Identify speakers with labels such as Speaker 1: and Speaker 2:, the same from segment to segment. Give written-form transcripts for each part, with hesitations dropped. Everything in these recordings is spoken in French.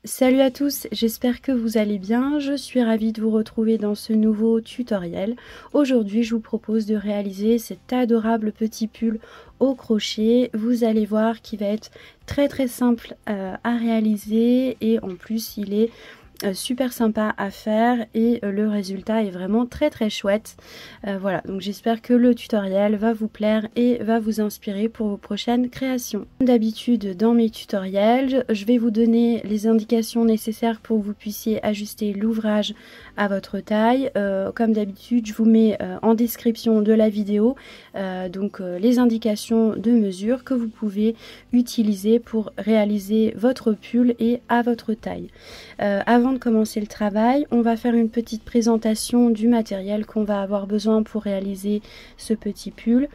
Speaker 1: Salut à tous, j'espère que vous allez bien. Je suis ravie de vous retrouver dans ce nouveau tutoriel. Aujourd'hui, je vous propose de réaliser cet adorable petit pull au crochet. Vous allez voir qu'il va être très simple à réaliser et en plus, il est super sympa à faire et le résultat est vraiment très chouette. Voilà, donc j'espère que le tutoriel va vous plaire et va vous inspirer pour vos prochaines créations. Comme d'habitude dans mes tutoriels, je vais vous donner les indications nécessaires pour que vous puissiez ajuster l'ouvrage à votre taille. Comme d'habitude, je vous mets en description de la vidéo les indications de mesure que vous pouvez utiliser pour réaliser votre pull et à votre taille. Avant de commencer le travail, on va faire une petite présentation du matériel qu'on va avoir besoin pour réaliser ce petit pull.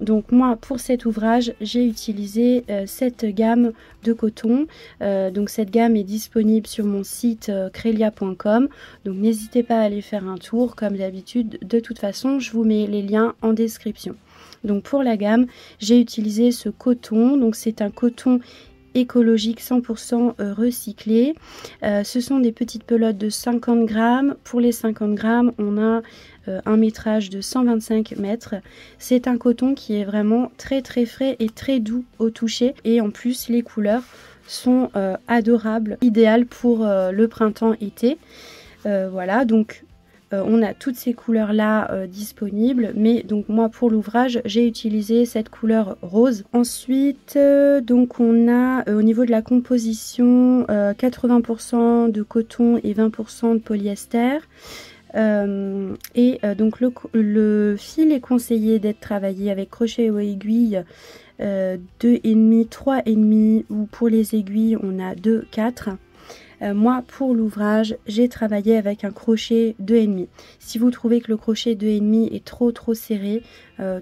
Speaker 1: Donc moi, pour cet ouvrage, j'ai utilisé cette gamme de coton. Donc cette gamme est disponible sur mon site crelia.com. Donc n'hésitez pas à aller faire un tour comme d'habitude. De toute façon, je vous mets les liens en description. Donc pour la gamme, j'ai utilisé ce coton. Donc c'est un coton écologique 100% recyclé. Ce sont des petites pelotes de 50 grammes. Pour les 50 grammes, on a un métrage de 125 mètres. C'est un coton qui est vraiment très frais et très doux au toucher. Et en plus, les couleurs sont adorables, idéales pour le printemps-été. Voilà, donc on a toutes ces couleurs là disponibles, mais donc moi pour l'ouvrage j'ai utilisé cette couleur rose. Ensuite donc on a au niveau de la composition 80% de coton et 20% de polyester. Donc le fil est conseillé d'être travaillé avec crochet ou aiguille 2,5, 3,5 ou pour les aiguilles on a 2,4. Moi pour l'ouvrage j'ai travaillé avec un crochet 2,5. Si vous trouvez que le crochet 2,5 est trop serré,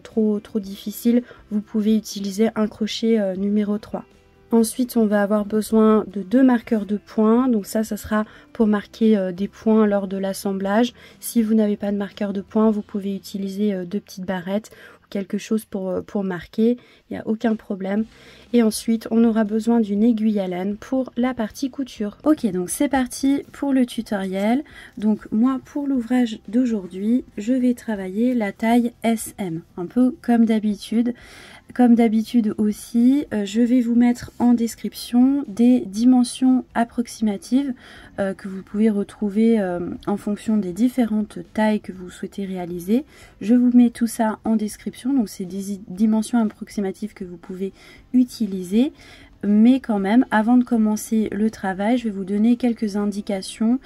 Speaker 1: trop difficile, vous pouvez utiliser un crochet numéro 3. Ensuite on va avoir besoin de 2 marqueurs de points, donc ça sera pour marquer des points lors de l'assemblage. Si vous n'avez pas de marqueur de points, vous pouvez utiliser 2 petites barrettes ou quelque chose pour marquer, il n'y a aucun problème. Et ensuite on aura besoin d'une aiguille à laine pour la partie couture. Ok, donc c'est parti pour le tutoriel. Donc moi pour l'ouvrage d'aujourd'hui je vais travailler la taille SM, un peu comme d'habitude. Comme d'habitude aussi, je vais vous mettre en description des dimensions approximatives que vous pouvez retrouver en fonction des différentes tailles que vous souhaitez réaliser. Je vous mets tout ça en description, donc c'est des dimensions approximatives que vous pouvez utiliser. Mais quand même, avant de commencer le travail, je vais vous donner quelques indications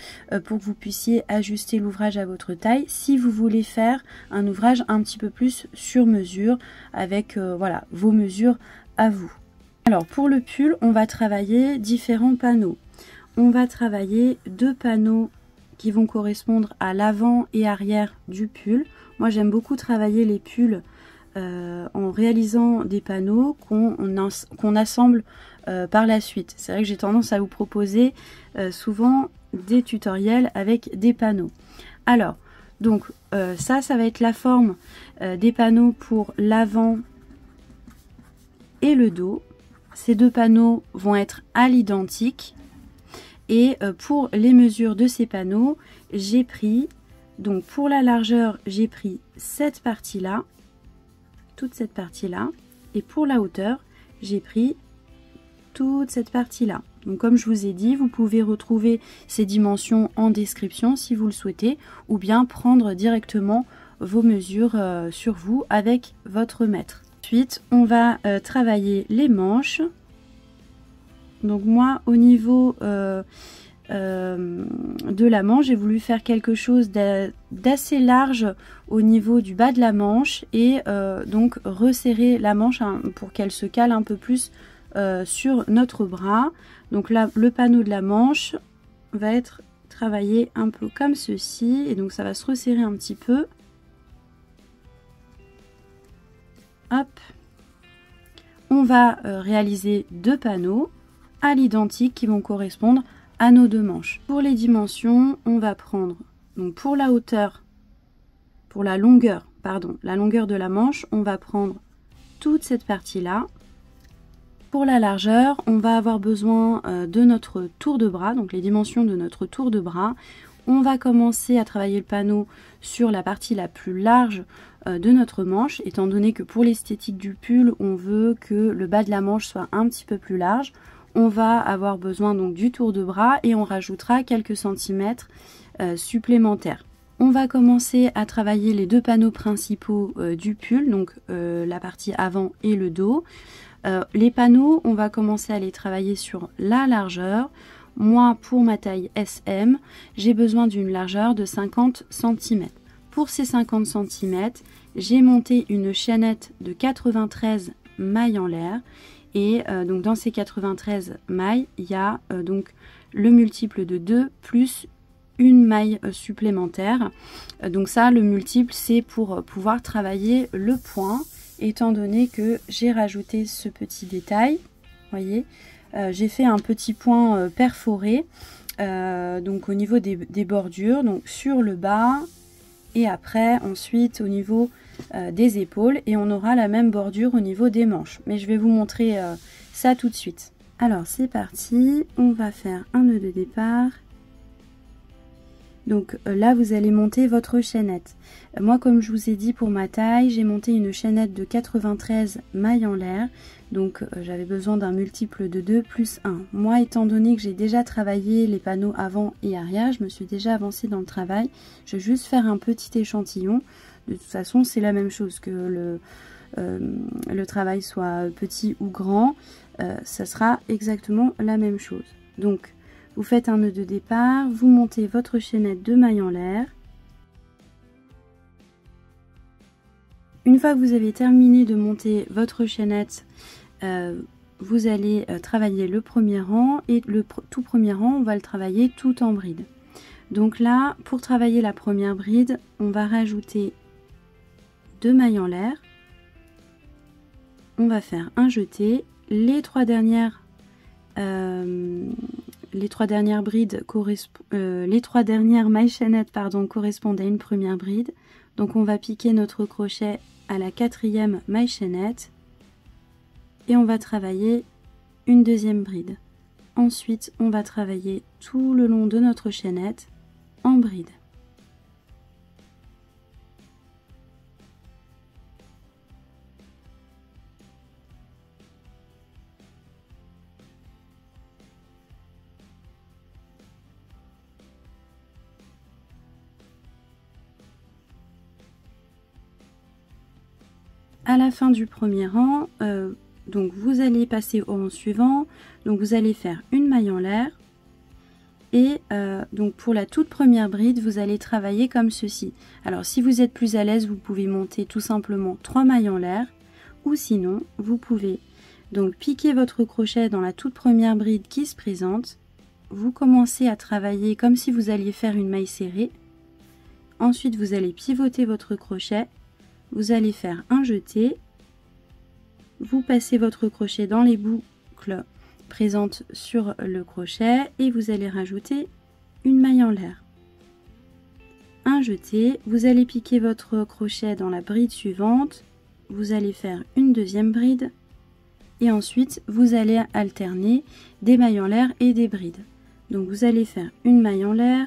Speaker 1: pour que vous puissiez ajuster l'ouvrage à votre taille si vous voulez faire un ouvrage un petit peu plus sur mesure avec voilà, vos mesures à vous. Alors pour le pull, on va travailler différents panneaux. On va travailler 2 panneaux qui vont correspondre à l'avant et arrière du pull. Moi j'aime beaucoup travailler les pulls en réalisant des panneaux qu'on assemble par la suite. C'est vrai que j'ai tendance à vous proposer souvent des tutoriels avec des panneaux. Alors, donc ça va être la forme des panneaux pour l'avant et le dos. Ces 2 panneaux vont être à l'identique. Et pour les mesures de ces panneaux, j'ai pris, donc pour la largeur, j'ai pris cette partie-là, toute cette partie-là, et pour la hauteur, j'ai pris toute cette partie-là. Donc comme je vous ai dit, vous pouvez retrouver ces dimensions en description si vous le souhaitez, ou bien prendre directement vos mesures sur vous avec votre mètre. Ensuite, on va travailler les manches. Donc moi, au niveau de la manche, j'ai voulu faire quelque chose d'assez large au niveau du bas de la manche et donc resserrer la manche pour qu'elle se cale un peu plus sur notre bras. Donc là, le panneau de la manche va être travaillé un peu comme ceci et donc ça va se resserrer un petit peu. Hop. On va réaliser 2 panneaux à l'identique qui vont correspondre à nos 2 manches. Pour les dimensions, on va prendre, donc pour la hauteur, pour la longueur de la manche, on va prendre toute cette partie-là Pour la largeur, on va avoir besoin de notre tour de bras, donc les dimensions de notre tour de bras. On va commencer à travailler le panneau sur la partie la plus large de notre manche, étant donné que pour l'esthétique du pull, on veut que le bas de la manche soit un petit peu plus large. On va avoir besoin donc du tour de bras et on rajoutera quelques centimètres supplémentaires. On va commencer à travailler les deux panneaux principaux du pull, donc la partie avant et le dos. Les panneaux, on va commencer à les travailler sur la largeur. Moi, pour ma taille SM, j'ai besoin d'une largeur de 50 cm. Pour ces 50 cm, j'ai monté une chaînette de 93 mailles en l'air. Et donc dans ces 93 mailles, il y a donc le multiple de 2 plus une maille supplémentaire. Donc ça, le multiple, c'est pour pouvoir travailler le point. Étant donné que j'ai rajouté ce petit détail, voyez, j'ai fait un petit point perforé donc au niveau des bordures, donc sur le bas et après ensuite au niveau des épaules, et on aura la même bordure au niveau des manches. Mais je vais vous montrer ça tout de suite. Alors c'est parti, on va faire un nœud de départ. Donc là, vous allez monter votre chaînette. Moi, comme je vous ai dit, pour ma taille, j'ai monté une chaînette de 93 mailles en l'air. Donc j'avais besoin d'un multiple de 2 plus 1. Moi, étant donné que j'ai déjà travaillé les panneaux avant et arrière, je me suis déjà avancée dans le travail. Je vais juste faire un petit échantillon. De toute façon, c'est la même chose que le travail soit petit ou grand. Ça sera exactement la même chose. Donc, vous faites un nœud de départ, vous montez votre chaînette de mailles en l'air. Une fois que vous avez terminé de monter votre chaînette, vous allez travailler le premier rang, et le tout premier rang, on va le travailler tout en bride. Donc là, pour travailler la première bride, on va rajouter 2 mailles en l'air. On va faire un jeté. Les trois dernières brides les trois dernières mailles chaînettes correspondent à une première bride. Donc on va piquer notre crochet à la 4e maille chaînette et on va travailler une deuxième bride. Ensuite, on va travailler tout le long de notre chaînette en bride. À la fin du premier rang, donc vous allez passer au rang suivant, donc vous allez faire une maille en l'air et donc pour la toute première bride, vous allez travailler comme ceci. Alors si vous êtes plus à l'aise, vous pouvez monter tout simplement 3 mailles en l'air, ou sinon vous pouvez donc piquer votre crochet dans la toute première bride qui se présente. Vous commencez à travailler comme si vous alliez faire une maille serrée. Ensuite vous allez pivoter votre crochet. Vous allez faire un jeté, vous passez votre crochet dans les boucles présentes sur le crochet et vous allez rajouter une maille en l'air. Un jeté, vous allez piquer votre crochet dans la bride suivante, vous allez faire une deuxième bride et ensuite vous allez alterner des mailles en l'air et des brides. Donc vous allez faire une maille en l'air,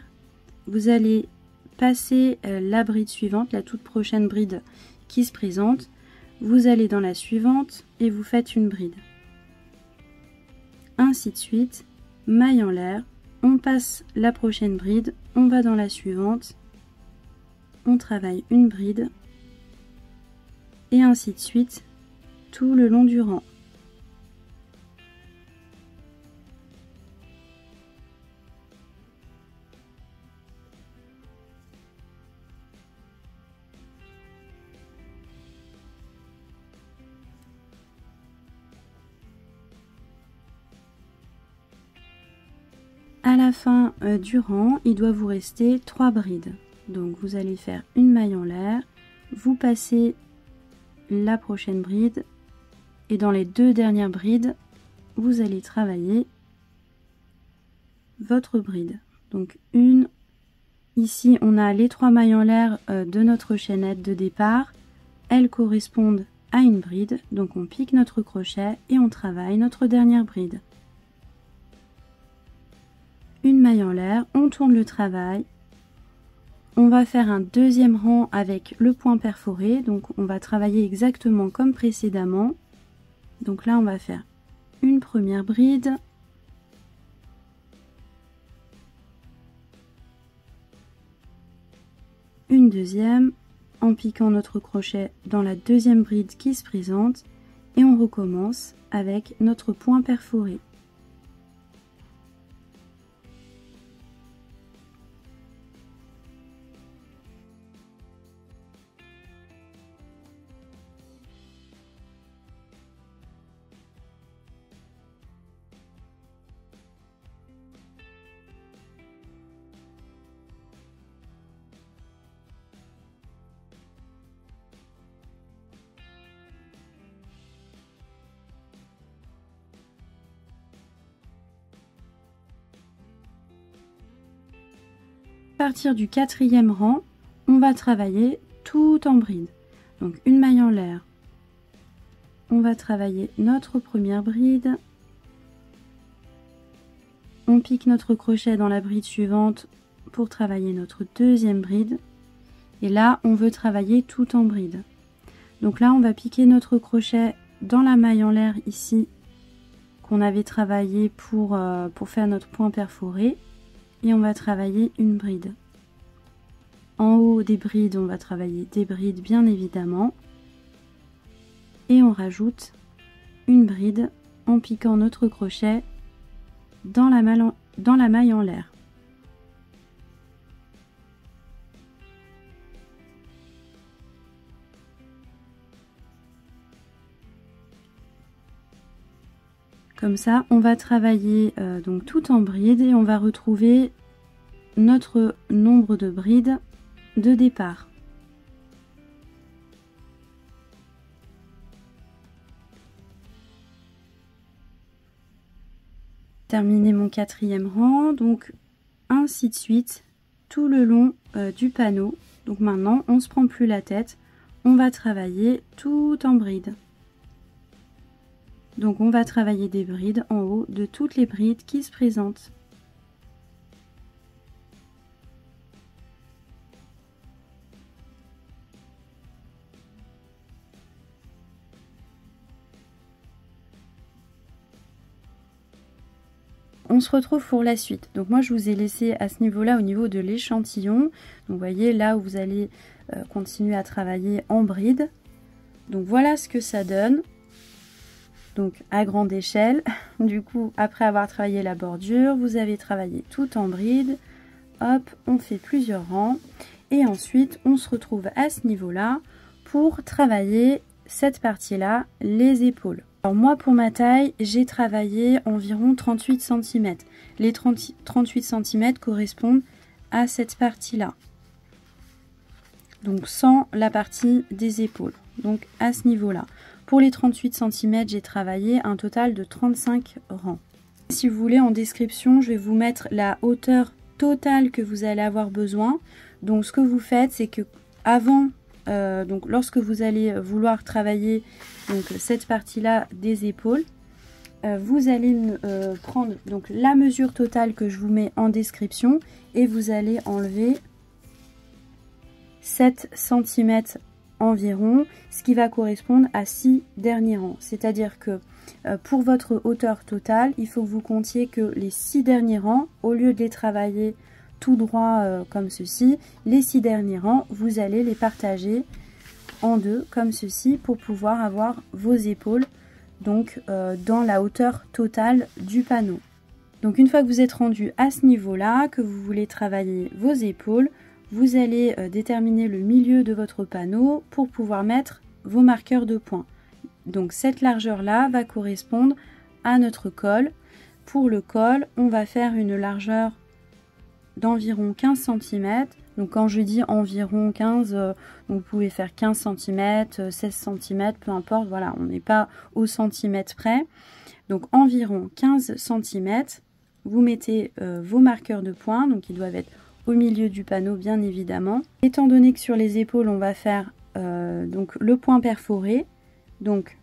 Speaker 1: vous allez passer la bride suivante, la toute prochaine bride qui se présente, vous allez dans la suivante et vous faites une bride. Ainsi de suite, maille en l'air, on passe la prochaine bride, on va dans la suivante, on travaille une bride et ainsi de suite tout le long du rang. À la fin du rang, il doit vous rester 3 brides. Donc vous allez faire une maille en l'air, vous passez la prochaine bride et dans les 2 dernières brides, vous allez travailler votre bride. Donc une, ici on a les 3 mailles en l'air de notre chaînette de départ. Elles correspondent à une bride. Donc on pique notre crochet et on travaille notre dernière bride. Une maille en l'air, on tourne le travail. On va faire un deuxième rang avec le point perforé. Donc on va travailler exactement comme précédemment. Donc là on va faire une première bride. Une deuxième, en piquant notre crochet dans la deuxième bride qui se présente, et on recommence avec notre point perforé. À partir du quatrième rang, on va travailler tout en bride. Donc une maille en l'air, on va travailler notre première bride, on pique notre crochet dans la bride suivante pour travailler notre deuxième bride, et là on veut travailler tout en bride. Donc là on va piquer notre crochet dans la maille en l'air ici qu'on avait travaillé pour faire notre point perforé, et on va travailler une bride. En haut des brides, on va travailler des brides bien évidemment, et on rajoute une bride en piquant notre crochet dans la maille en l'air. Comme ça, on va travailler donc tout en bride, et on va retrouver notre nombre de brides de départ. Terminé mon quatrième rang, donc ainsi de suite tout le long du panneau. Donc maintenant, on se prend plus la tête, on va travailler tout en bride. Donc on va travailler des brides en haut de toutes les brides qui se présentent. On se retrouve pour la suite. Donc moi je vous ai laissé à ce niveau-là au niveau de l'échantillon. Donc vous voyez là où vous allez continuer à travailler en bride. Donc voilà ce que ça donne. Donc à grande échelle. Du coup, après avoir travaillé la bordure, vous avez travaillé tout en bride. Hop, on fait plusieurs rangs. Et ensuite, on se retrouve à ce niveau-là pour travailler cette partie-là, les épaules. Alors moi, pour ma taille, j'ai travaillé environ 38 cm. Les 38 cm correspondent à cette partie-là. Donc sans la partie des épaules. Donc à ce niveau-là. Pour les 38 cm, j'ai travaillé un total de 35 rangs. Si vous voulez, en description, je vais vous mettre la hauteur totale que vous allez avoir besoin. Donc ce que vous faites, c'est que avant, donc lorsque vous allez vouloir travailler donc cette partie-là des épaules, vous allez prendre donc la mesure totale que je vous mets en description et vous allez enlever 7 cm environ, ce qui va correspondre à 6 derniers rangs. C'est-à-dire que pour votre hauteur totale, il faut que vous comptiez que les 6 derniers rangs, au lieu de les travailler tout droit comme ceci, les 6 derniers rangs, vous allez les partager en deux comme ceci pour pouvoir avoir vos épaules donc dans la hauteur totale du panneau. Donc une fois que vous êtes rendu à ce niveau-là, que vous voulez travailler vos épaules, vous allez déterminer le milieu de votre panneau pour pouvoir mettre vos marqueurs de points. Donc cette largeur-là va correspondre à notre col. Pour le col, on va faire une largeur d'environ 15 cm. Donc quand je dis environ 15, vous pouvez faire 15 cm, 16 cm, peu importe. Voilà, on n'est pas au centimètre près. Donc environ 15 cm. Vous mettez vos marqueurs de points, donc ils doivent être au milieu du panneau bien évidemment. Étant donné que sur les épaules on va faire donc le point perforé, Donc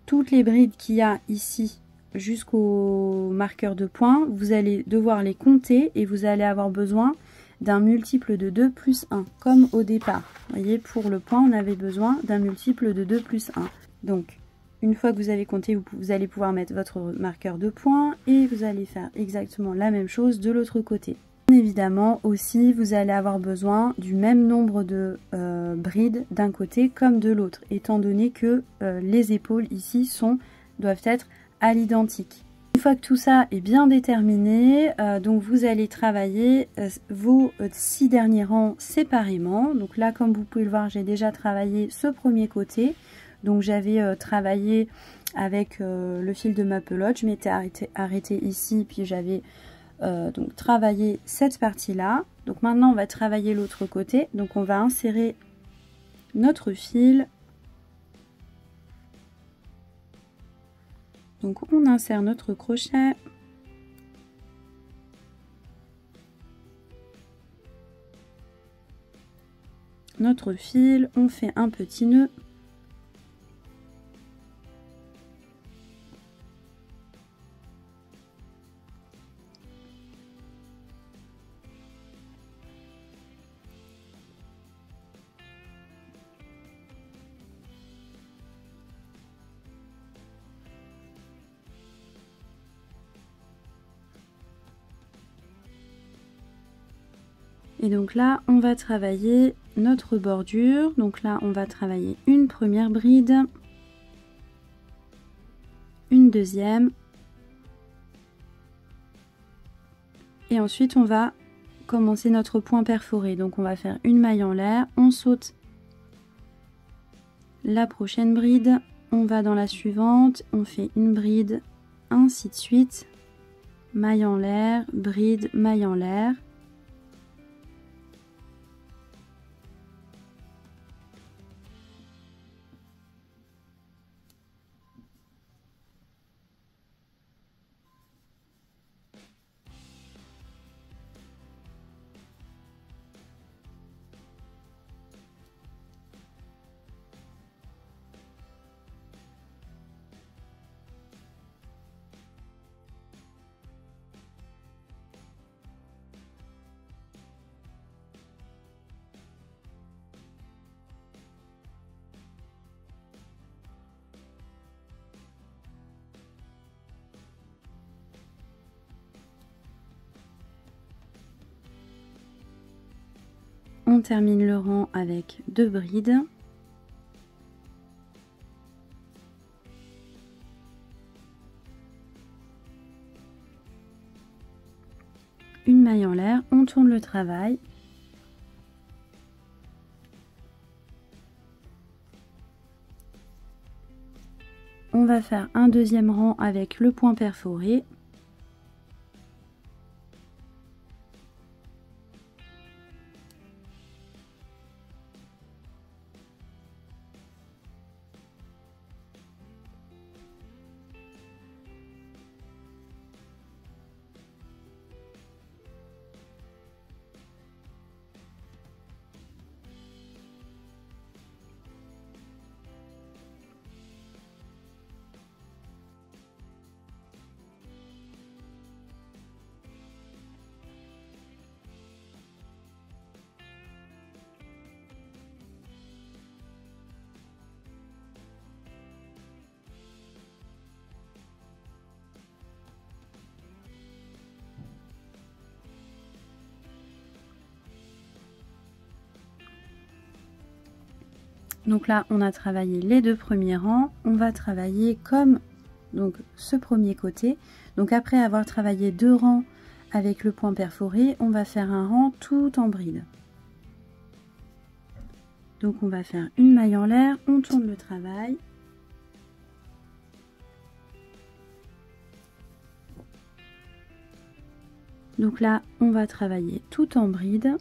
Speaker 1: toutes les brides qu'il y a ici jusqu'au marqueur de points, vous allez devoir les compter et vous allez avoir besoin d'un multiple de 2 plus 1, comme au départ. Vous voyez, pour le point, on avait besoin d'un multiple de 2 plus 1. Donc, une fois que vous avez compté, vous allez pouvoir mettre votre marqueur de points et vous allez faire exactement la même chose de l'autre côté. Bien évidemment, aussi, vous allez avoir besoin du même nombre de brides d'un côté comme de l'autre, étant donné que les épaules ici doivent être à l'identique. Une fois que tout ça est bien déterminé, donc vous allez travailler vos 6 derniers rangs séparément. Donc là, comme vous pouvez le voir, j'ai déjà travaillé ce premier côté. Donc j'avais travaillé avec le fil de ma pelote, je m'étais arrêtée ici, puis j'avais donc travaillé cette partie-là. Donc maintenant, on va travailler l'autre côté. Donc on va insérer notre fil. Donc on insère notre crochet, notre fil, on fait un petit nœud, et donc là on va travailler notre bordure. Donc là on va travailler une première bride, une deuxième, et ensuite on va commencer notre point perforé. Donc on va faire une maille en l'air, on saute la prochaine bride, on va dans la suivante, on fait une bride, ainsi de suite, maille en l'air, bride, maille en l'air. On termine le rang avec 2 brides. Une maille en l'air, on tourne le travail. On va faire un deuxième rang avec le point perforé. Donc là, on a travaillé les 2 premiers rangs. On va travailler comme donc ce premier côté. Donc après avoir travaillé 2 rangs avec le point perforé, on va faire un rang tout en bride. Donc on va faire une maille en l'air, on tourne le travail. Donc là, on va travailler tout en bride.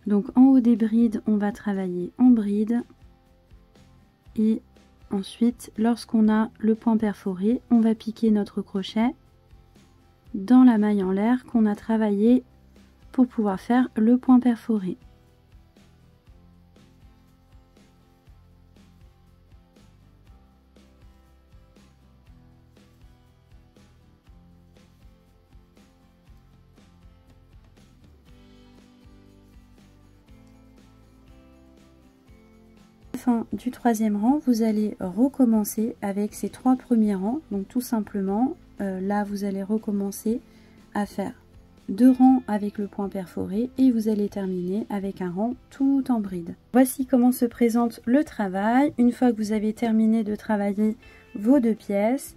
Speaker 1: Donc en haut des brides, on va travailler en bride et Ensuite, lorsqu'on a le point perforé, on va piquer notre crochet dans la maille en l'air qu'on a travaillé pour pouvoir faire le point perforé. Fin du troisième rang, vous allez recommencer avec ces 3 premiers rangs. Donc tout simplement, là vous allez recommencer à faire 2 rangs avec le point perforé et vous allez terminer avec un rang tout en bride. Voici comment se présente le travail. Une fois que vous avez terminé de travailler vos 2 pièces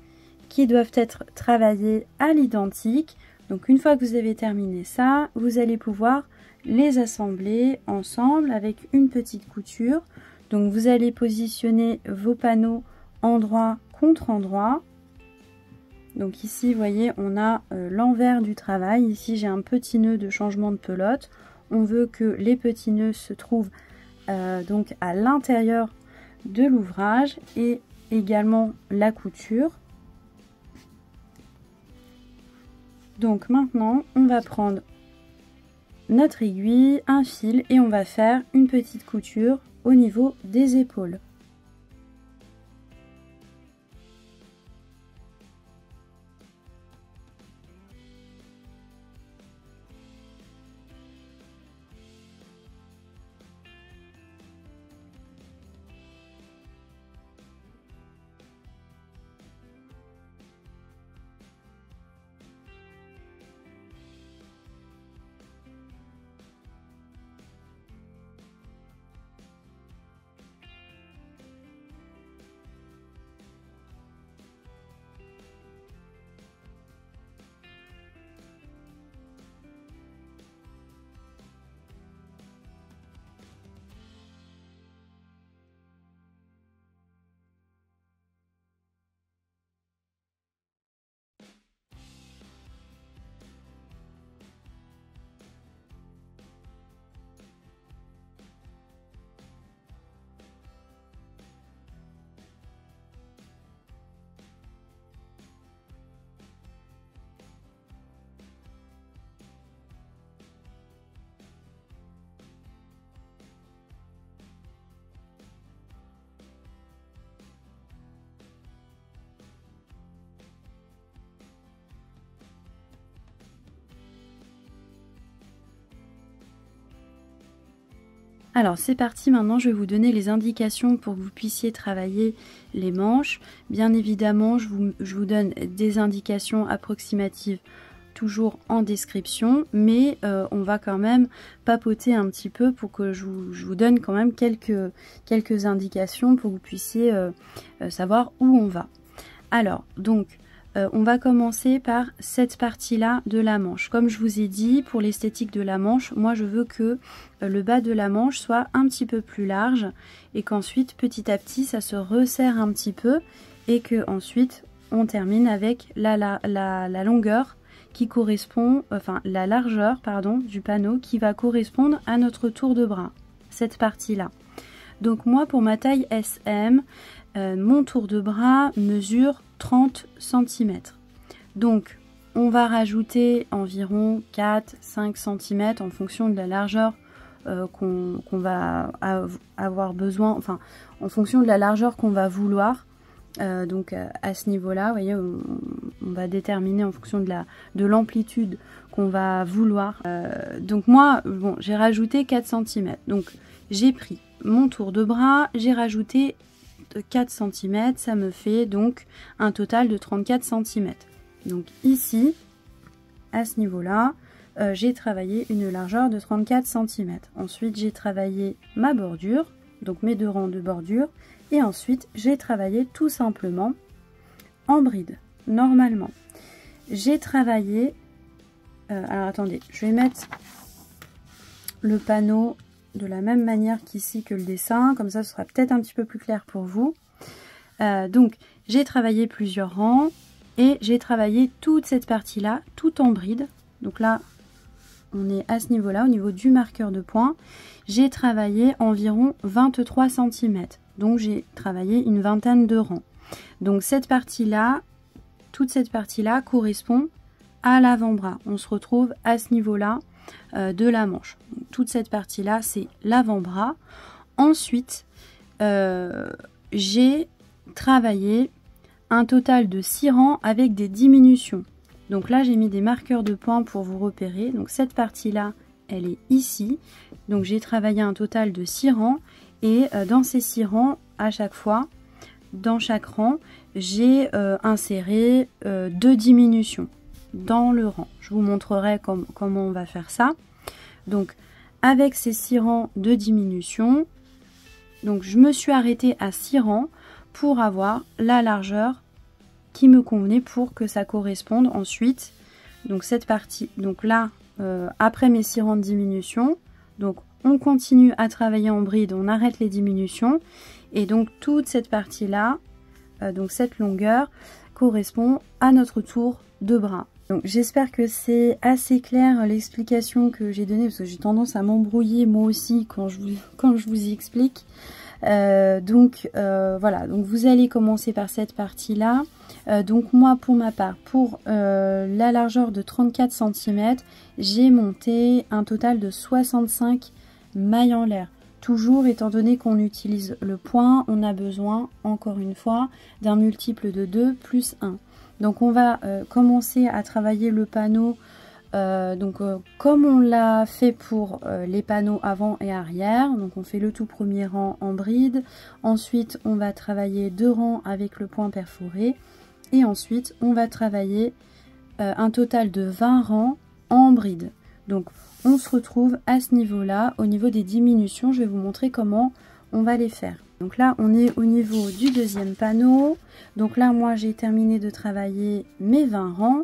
Speaker 1: qui doivent être travaillées à l'identique. Donc une fois que vous avez terminé ça, vous allez pouvoir les assembler ensemble avec une petite couture. Donc vous allez positionner vos panneaux endroit contre endroit. Donc ici, vous voyez, on a l'envers du travail. Ici, j'ai un petit nœud de changement de pelote. On veut que les petits nœuds se trouvent donc à l'intérieur de l'ouvrage et également la couture. Donc maintenant, on va prendre notre aiguille, un fil et on va faire une petite couture au niveau des épaules. Alors c'est parti, maintenant je vais vous donner les indications pour que vous puissiez travailler les manches. Bien évidemment, je vous donne des indications approximatives toujours en description, mais on va quand même papoter un petit peu pour que je vous donne quand même quelques indications pour que vous puissiez savoir où on va. Alors, donc, on va commencer par cette partie-là de la manche. Comme je vous ai dit, pour l'esthétique de la manche, moi je veux que le bas de la manche soit un petit peu plus large et qu'ensuite, petit à petit, ça se resserre un petit peu et que ensuite on termine avec la longueur qui correspond, enfin la largeur, pardon, du panneau qui va correspondre à notre tour de bras, cette partie-là. Donc moi, pour ma taille SM, mon tour de bras mesure 30 cm. Donc on va rajouter environ 4-5 cm en fonction de la largeur qu'on va avoir besoin, enfin en fonction de la largeur qu'on va vouloir. Donc à ce niveau-là, vous voyez, on va déterminer en fonction de l'amplitude qu'on va vouloir. Donc moi, bon, j'ai rajouté 4 cm. Donc j'ai pris mon tour de bras, j'ai rajouté 4 cm, ça me fait donc un total de 34 cm. Donc ici, à ce niveau-là, j'ai travaillé une largeur de 34 cm. Ensuite, j'ai travaillé ma bordure, donc mes 2 rangs de bordure. Et ensuite, j'ai travaillé tout simplement en bride, normalement. J'ai travaillé... alors attendez, je vais mettre le panneau de la même manière qu'ici que le dessin. Comme ça, ce sera peut-être un petit peu plus clair pour vous. Donc, j'ai travaillé plusieurs rangs et j'ai travaillé toute cette partie-là, tout en bride. Donc là, on est à ce niveau-là, au niveau du marqueur de points. J'ai travaillé environ 23 cm. donc j'ai travaillé une vingtaine de rangs. Donc cette partie-là, toute cette partie-là correspond à l'avant-bras. On se retrouve à ce niveau-là de la manche. Donc, toute cette partie-là, c'est l'avant-bras. Ensuite, j'ai travaillé un total de 6 rangs avec des diminutions. Donc là, j'ai mis des marqueurs de points pour vous repérer. Donc cette partie-là, elle est ici. Donc j'ai travaillé un total de 6 rangs. Et dans ces 6 rangs, à chaque fois, dans chaque rang, j'ai inséré 2 diminutions dans le rang. Je vous montrerai comment on va faire ça. Donc avec ces 6 rangs de diminution, donc je me suis arrêtée à 6 rangs pour avoir la largeur qui me convenait pour que ça corresponde ensuite. Donc cette partie, donc là, après mes 6 rangs de diminution, donc on continue à travailler en bride, on arrête les diminutions. Et donc toute cette partie-là, donc cette longueur, correspond à notre tour de bras. Donc j'espère que c'est assez clair l'explication que j'ai donnée, parce que j'ai tendance à m'embrouiller moi aussi quand je vous y explique. Voilà, donc vous allez commencer par cette partie-là. Donc moi pour ma part, pour la largeur de 34 cm, j'ai monté un total de 65 mailles en l'air. Toujours, étant donné qu'on utilise le point, on a besoin, encore une fois, d'un multiple de 2 plus 1. Donc on va commencer à travailler le panneau comme on l'a fait pour les panneaux avant et arrière. Donc on fait le tout premier rang en bride. Ensuite, on va travailler 2 rangs avec le point perforé. Et ensuite, on va travailler un total de 20 rangs en bride. Donc on se retrouve à ce niveau-là. Au niveau des diminutions, je vais vous montrer comment on va les faire. Donc là, on est au niveau du deuxième panneau. Donc là, moi, j'ai terminé de travailler mes 20 rangs.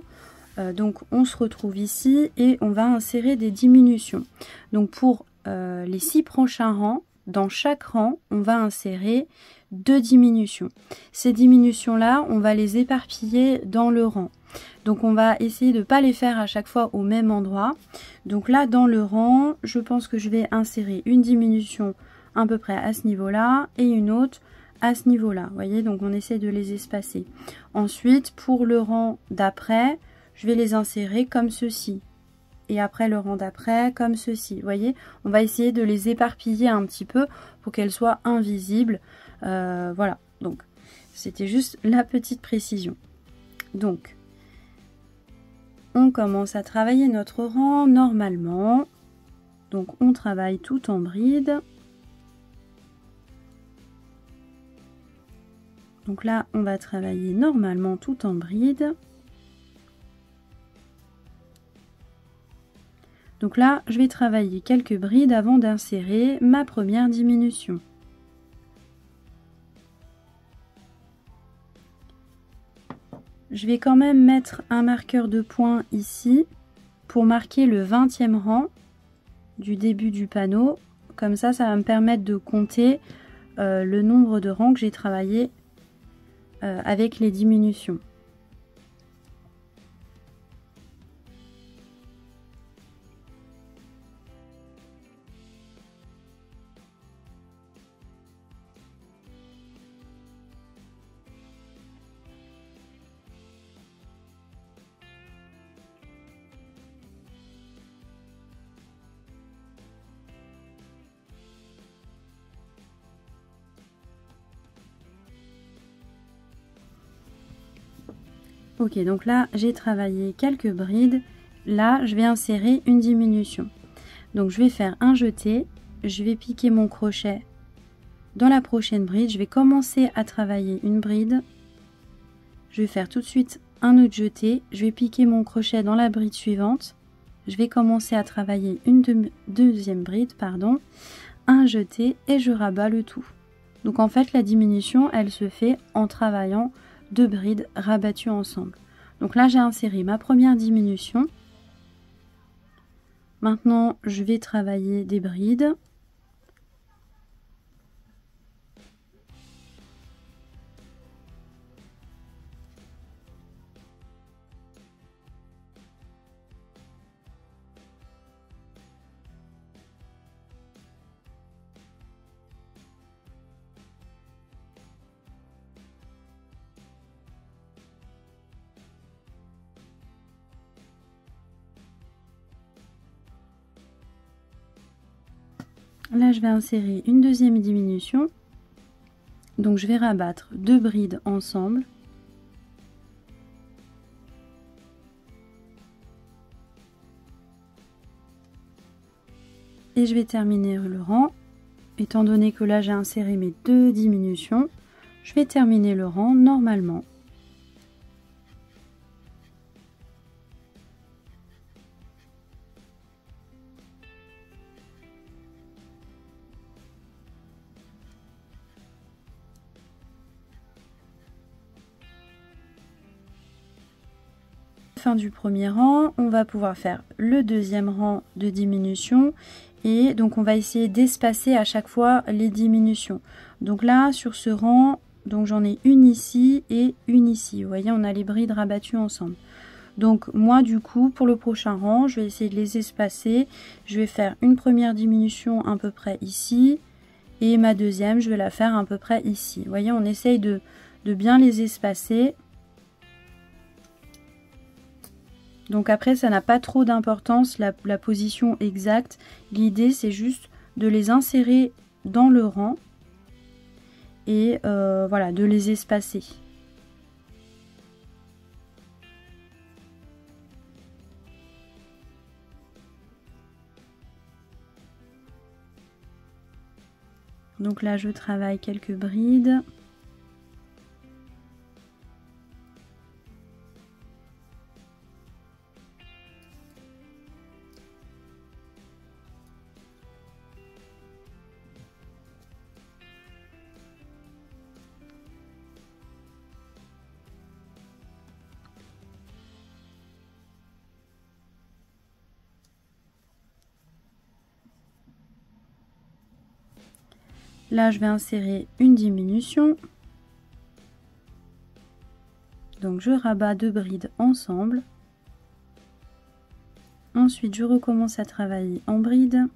Speaker 1: Donc on se retrouve ici et on va insérer des diminutions. Donc pour les 6 prochains rangs, dans chaque rang, on va insérer 2 diminutions. Ces diminutions-là, on va les éparpiller dans le rang. Donc on va essayer de ne pas les faire à chaque fois au même endroit. Donc là, dans le rang, je pense que je vais insérer une diminution à peu près à ce niveau-là et une autre à ce niveau-là. Vous voyez, donc on essaie de les espacer. Ensuite, pour le rang d'après, je vais les insérer comme ceci. Et après le rang d'après, comme ceci. Vous voyez, on va essayer de les éparpiller un petit peu pour qu'elles soient invisibles. Voilà, donc c'était juste la petite précision. Donc, on commence à travailler notre rang normalement. Donc, on travaille tout en bride. Donc là, on va travailler normalement tout en bride. Donc là, je vais travailler quelques brides avant d'insérer ma première diminution. Je vais quand même mettre un marqueur de points ici pour marquer le 20e rang du début du panneau. Comme ça, ça va me permettre de compter le nombre de rangs que j'ai travaillé avec les diminutions. Ok, donc là j'ai travaillé quelques brides. Là je vais insérer une diminution. Donc je vais faire un jeté, je vais piquer mon crochet dans la prochaine bride. Je vais commencer à travailler une bride. Je vais faire tout de suite un autre jeté. Je vais piquer mon crochet dans la bride suivante. Je vais commencer à travailler une deuxième bride, pardon, un jeté et je rabats le tout. Donc en fait la diminution elle se fait en travaillant 2 brides rabattues ensemble. Donc là j'ai inséré ma première diminution. Maintenant je vais travailler des brides. Là, je vais insérer une deuxième diminution. Donc, je vais rabattre 2 brides ensemble. Et je vais terminer le rang. Étant donné que là, j'ai inséré mes 2 diminutions, je vais terminer le rang normalement. Fin du premier rang, on va pouvoir faire le deuxième rang de diminution et donc on va essayer d'espacer à chaque fois les diminutions. Donc là sur ce rang, donc j'en ai une ici et une ici. Vous voyez, on a les brides rabattues ensemble. Donc moi du coup pour le prochain rang, je vais essayer de les espacer. Je vais faire une première diminution à peu près ici et ma deuxième je vais la faire à peu près ici. Vous voyez, on essaye de bien les espacer. Donc après, ça n'a pas trop d'importance, la position exacte. L'idée, c'est juste de les insérer dans le rang et voilà, de les espacer. Donc là, je travaille quelques brides. Là, je vais insérer une diminution. Donc, je rabats 2 brides ensemble. Ensuite, je recommence à travailler en bride.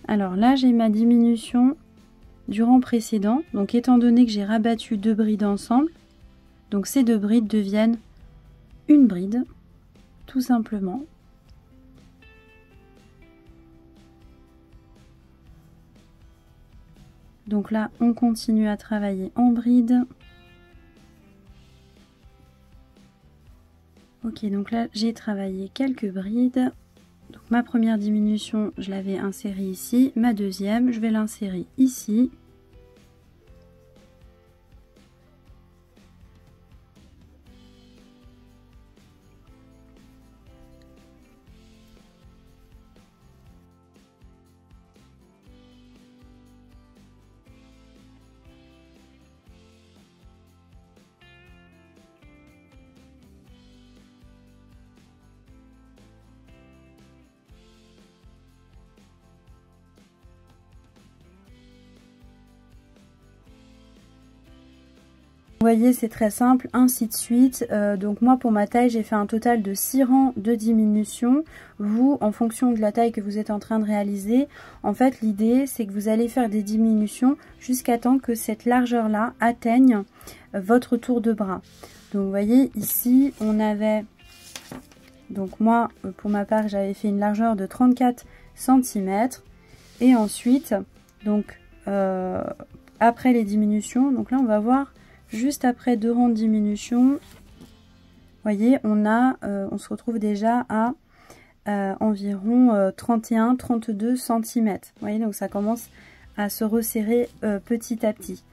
Speaker 1: Alors là, j'ai ma diminution du rang précédent. Donc étant donné que j'ai rabattu 2 brides ensemble, donc ces 2 brides deviennent une bride, tout simplement. Donc là, on continue à travailler en bride. Ok, donc là, j'ai travaillé quelques brides. Donc ma première diminution, je l'avais insérée ici. Ma deuxième, je vais l'insérer ici. Vous voyez, c'est très simple, ainsi de suite. Donc moi, pour ma taille, j'ai fait un total de 6 rangs de diminution. Vous, en fonction de la taille que vous êtes en train de réaliser, en fait, l'idée, c'est que vous allez faire des diminutions jusqu'à temps que cette largeur-là atteigne votre tour de bras. Donc vous voyez, ici, on avait... Donc moi, pour ma part, j'avais fait une largeur de 34 cm. Et ensuite, donc, après les diminutions, donc là, on va voir... Juste après 2 rangs de diminution, voyez, on se retrouve déjà à environ 31-32 cm. Vous voyez, donc ça commence à se resserrer petit à petit.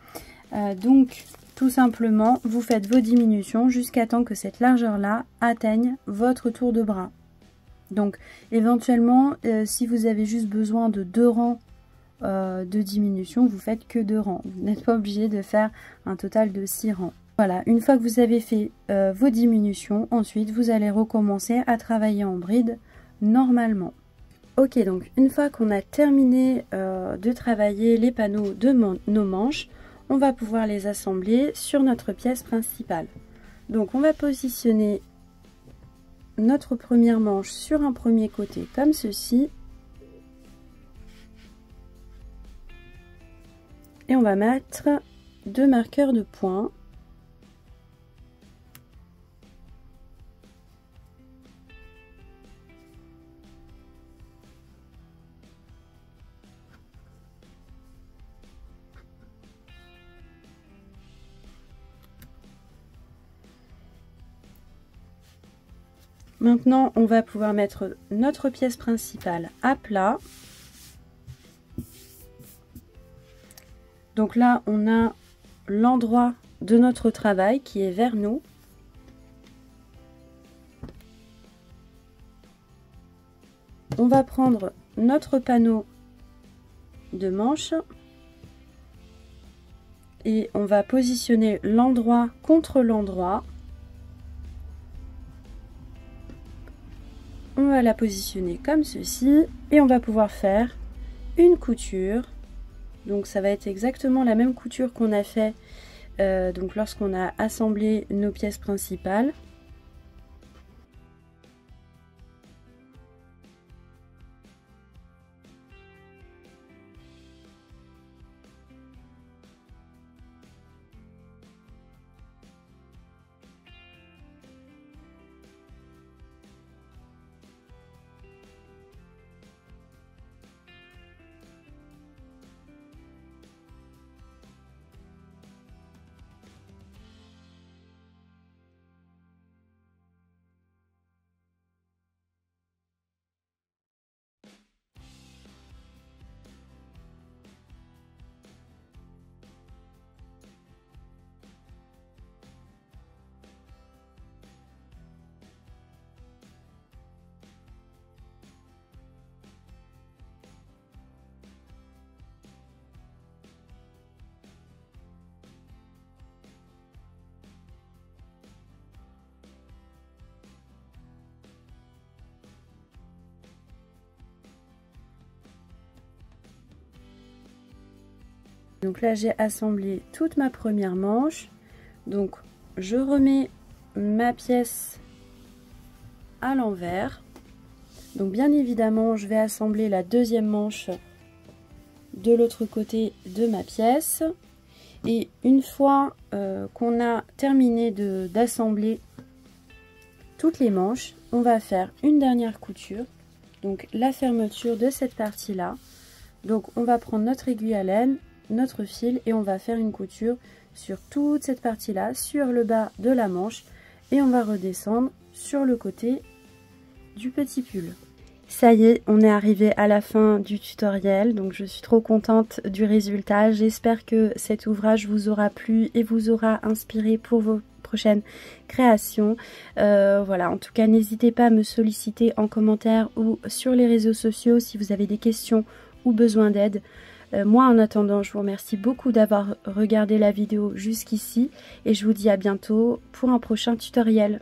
Speaker 1: Donc, tout simplement, vous faites vos diminutions jusqu'à temps que cette largeur-là atteigne votre tour de bras. Donc, éventuellement, si vous avez juste besoin de 2 rangs de diminution, vous faites que 2 rangs. Vous n'êtes pas obligé de faire un total de 6 rangs. Voilà, une fois que vous avez fait vos diminutions, ensuite vous allez recommencer à travailler en bride normalement. Ok, donc une fois qu'on a terminé de travailler les panneaux de nos manches, on va pouvoir les assembler sur notre pièce principale. Donc on va positionner notre première manche sur un premier côté comme ceci. Et on va mettre 2 marqueurs de points. Maintenant, on va pouvoir mettre notre pièce principale à plat. Donc là, on a l'endroit de notre travail qui est vers nous. On va prendre notre panneau de manche et on va positionner l'endroit contre l'endroit. On va la positionner comme ceci et on va pouvoir faire une couture. Donc ça va être exactement la même couture qu'on a fait donc lorsqu'on a assemblé nos pièces principales. Donc là j'ai assemblé toute ma première manche, donc je remets ma pièce à l'envers. Donc bien évidemment je vais assembler la deuxième manche de l'autre côté de ma pièce, et une fois qu'on a terminé d'assembler toutes les manches, on va faire une dernière couture, donc la fermeture de cette partie là. Donc on va prendre notre aiguille à laine, notre fil, et on va faire une couture sur toute cette partie là, sur le bas de la manche, et on va redescendre sur le côté du petit pull. Ça y est, on est arrivé à la fin du tutoriel, donc je suis trop contente du résultat. J'espère que cet ouvrage vous aura plu et vous aura inspiré pour vos prochaines créations. Voilà, en tout cas n'hésitez pas à me solliciter en commentaire ou sur les réseaux sociaux si vous avez des questions ou besoin d'aide. Moi en attendant, je vous remercie beaucoup d'avoir regardé la vidéo jusqu'ici et je vous dis à bientôt pour un prochain tutoriel.